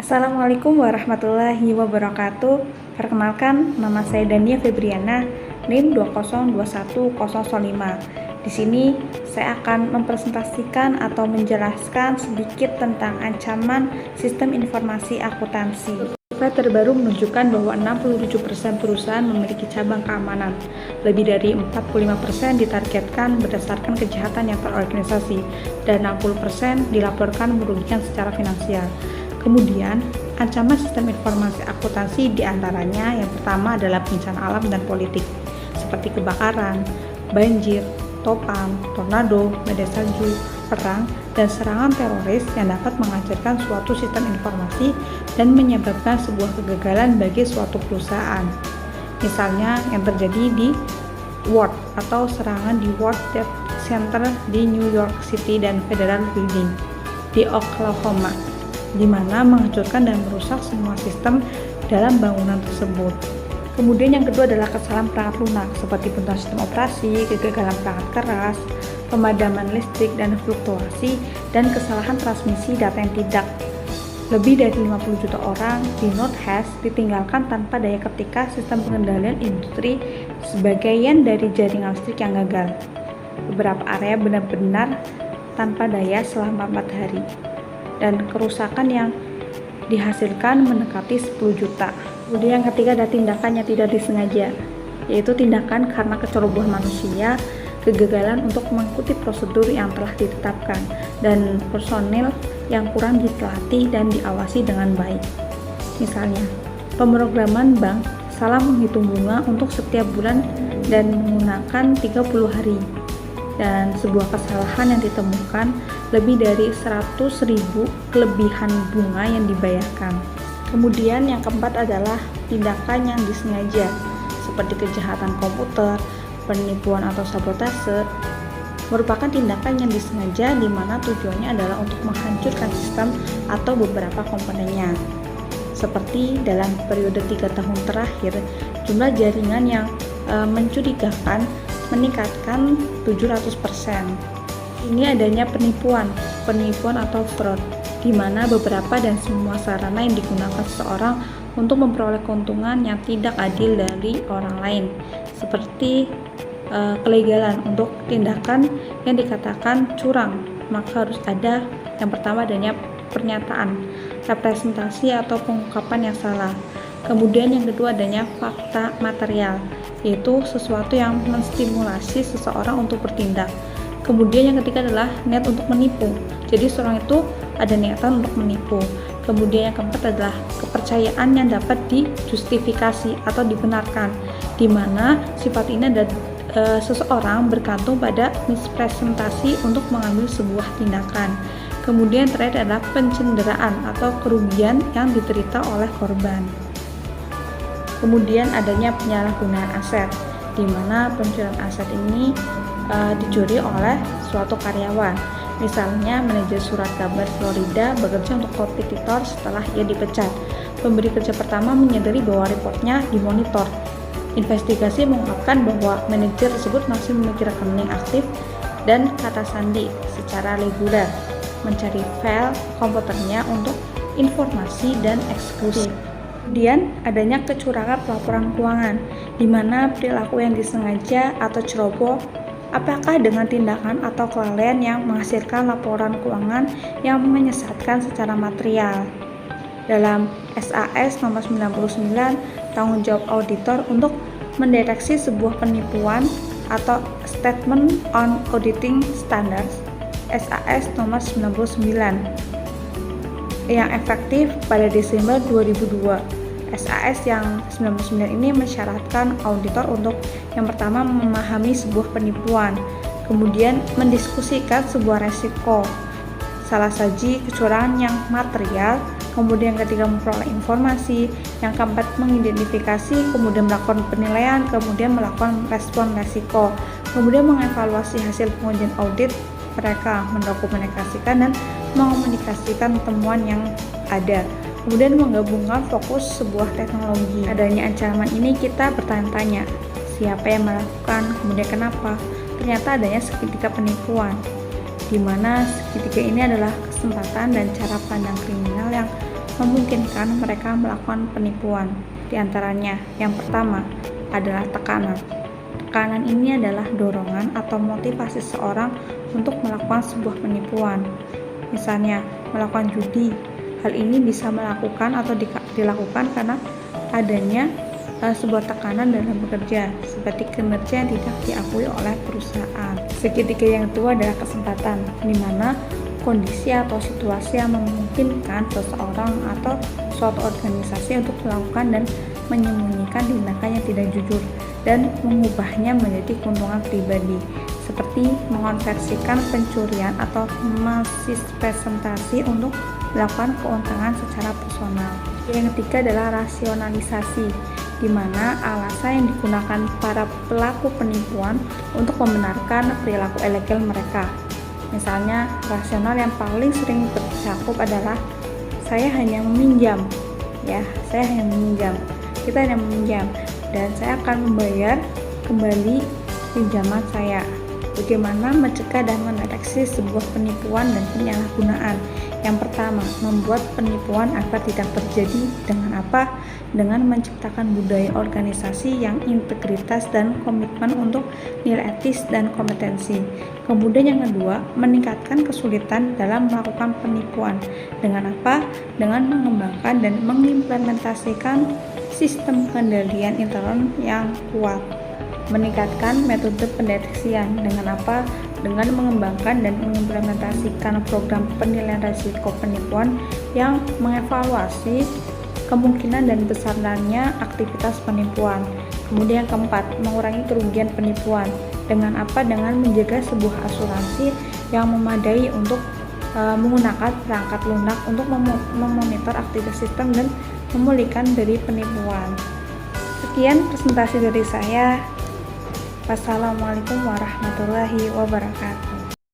Assalamualaikum warahmatullahi wabarakatuh. Perkenalkan, nama saya Dania Febriana, NIM 2021005. Di sini saya akan mempresentasikan atau menjelaskan sedikit tentang ancaman sistem informasi akuntansi. Survei terbaru menunjukkan bahwa 67% perusahaan memiliki cabang keamanan. Lebih dari 45% ditargetkan berdasarkan kejahatan yang terorganisasi dan 60% dilaporkan merugikan secara finansial. Kemudian, ancaman sistem informasi akuntansi diantaranya yang pertama adalah bencana alam dan politik, seperti kebakaran, banjir, topan, tornado, badai salju, perang, dan serangan teroris yang dapat menghancurkan suatu sistem informasi dan menyebabkan sebuah kegagalan bagi suatu perusahaan. Misalnya yang terjadi di World atau serangan di World Trade Center di New York City dan Federal Building di Oklahoma, di mana menghancurkan dan merusak semua sistem dalam bangunan tersebut. Kemudian yang kedua adalah kesalahan perangkat lunak seperti buntuan sistem operasi, kegagalan perangkat keras, pemadaman listrik dan fluktuasi, dan kesalahan transmisi data yang tidak. Lebih dari 50 juta orang di Northwest ditinggalkan tanpa daya ketika sistem pengendalian industri sebagian dari jaringan listrik yang gagal. Beberapa area benar-benar tanpa daya selama 4 hari. Dan kerusakan yang dihasilkan mendekati 10 juta. Kemudian yang ketiga ada tindakan yang tidak disengaja, yaitu tindakan karena kecerobohan manusia, kegagalan untuk mengikuti prosedur yang telah ditetapkan, dan personil yang kurang dilatih dan diawasi dengan baik. Misalnya, pemrograman bank salah menghitung bunga untuk setiap bulan dan menggunakan 30 hari. Dan sebuah kesalahan yang ditemukan lebih dari 100.000 kelebihan bunga yang dibayarkan. Kemudian yang keempat adalah tindakan yang disengaja, seperti kejahatan komputer, penipuan atau sabotase, merupakan tindakan yang disengaja di mana tujuannya adalah untuk menghancurkan sistem atau beberapa komponennya. Seperti dalam periode 3 tahun terakhir, jumlah jaringan yang mencurigakan meningkatkan 700%. Ini adanya penipuan atau fraud, di mana beberapa dan semua sarana yang digunakan seseorang untuk memperoleh keuntungan yang tidak adil dari orang lain, seperti kelegalan untuk tindakan yang dikatakan curang, maka harus ada yang pertama adanya pernyataan, representasi atau pengungkapan yang salah. Kemudian yang kedua adanya fakta material, yaitu sesuatu yang menstimulasi seseorang untuk bertindak. Kemudian yang ketiga adalah niat untuk menipu, jadi seorang itu ada niatan untuk menipu. Kemudian yang keempat adalah kepercayaan yang dapat dijustifikasi atau dibenarkan, di mana sifat ini adalah seseorang bergantung pada mispresentasi untuk mengambil sebuah tindakan. Kemudian terakhir adalah pencenderaan atau kerugian yang diderita oleh korban. Kemudian adanya penyalahgunaan aset, di mana pencurian aset ini dicuri oleh suatu karyawan. Misalnya, manajer surat kabar Florida bekerja untuk kompetitor setelah ia dipecat. Pemberi kerja pertama menyadari bahwa reportnya dimonitor. Investigasi mengungkapkan bahwa manajer tersebut masih memiliki rekening aktif dan kata sandi secara reguler, mencari file komputernya untuk informasi dan eksklusif. Kemudian adanya kecurangan pelaporan keuangan, di mana perilaku yang disengaja atau ceroboh, apakah dengan tindakan atau kelalaian yang menghasilkan laporan keuangan yang menyesatkan secara material. Dalam SAS nomor 99, tanggung jawab auditor untuk mendeteksi sebuah penipuan atau Statement on Auditing Standards SAS nomor 99 yang efektif pada Desember 2002. SAS yang 99 ini mensyaratkan auditor untuk yang pertama memahami sebuah penipuan, kemudian mendiskusikan sebuah resiko, salah saji kecurangan yang material, kemudian ketiga memperoleh informasi, yang keempat mengidentifikasi, kemudian melakukan penilaian, kemudian melakukan respon resiko, kemudian mengevaluasi hasil pengujian audit, mereka mendokumentasikan dan mengomunikasikan temuan yang ada. Kemudian menggabungkan fokus sebuah teknologi. Adanya ancaman ini kita bertanya-tanya, siapa yang melakukan, kemudian kenapa. Ternyata adanya seketika penipuan, di mana segitiga ini adalah kesempatan dan cara pandang kriminal yang memungkinkan mereka melakukan penipuan. Di antaranya, yang pertama adalah tekanan. Tekanan ini adalah dorongan atau motivasi seseorang untuk melakukan sebuah penipuan. Misalnya, melakukan judi. Hal ini bisa melakukan atau dilakukan karena adanya sebuah tekanan dalam bekerja, seperti kinerja yang tidak diakui oleh perusahaan. Segitiga yang kedua adalah kesempatan, di mana kondisi atau situasi yang memungkinkan seseorang atau suatu organisasi untuk melakukan dan menyembunyikan tindakan yang tidak jujur dan mengubahnya menjadi keuntungan pribadi, seperti mengonversikan pencurian atau presentasi untuk melakukan keuntungan secara personal. Yang ketiga adalah rasionalisasi, di mana alasan yang digunakan para pelaku penipuan untuk membenarkan perilaku ilegal mereka. Misalnya, rasional yang paling sering tercakup adalah saya hanya meminjam, kita hanya meminjam, dan saya akan membayar kembali pinjaman saya. Bagaimana mencegah dan mendeteksi sebuah penipuan dan penyalahgunaan? Yang pertama, membuat penipuan agar tidak terjadi dengan apa? Dengan menciptakan budaya organisasi yang integritas dan komitmen untuk nilai etis dan kompetensi. Kemudian yang kedua, meningkatkan kesulitan dalam melakukan penipuan. Dengan apa? Dengan mengembangkan dan mengimplementasikan sistem kendalian intern yang kuat. Meningkatkan metode pendeteksian. Dengan apa? Dengan mengembangkan dan mengimplementasikan program penilaian risiko penipuan yang mengevaluasi kemungkinan dan besarnya aktivitas penipuan. Kemudian yang keempat, mengurangi kerugian penipuan. Dengan apa? Dengan menjaga sebuah asuransi yang memadai untuk menggunakan perangkat lunak untuk memonitor aktivitas sistem dan memulihkan dari penipuan. Sekian presentasi dari saya. Wassalamualaikum warahmatullahi wabarakatuh.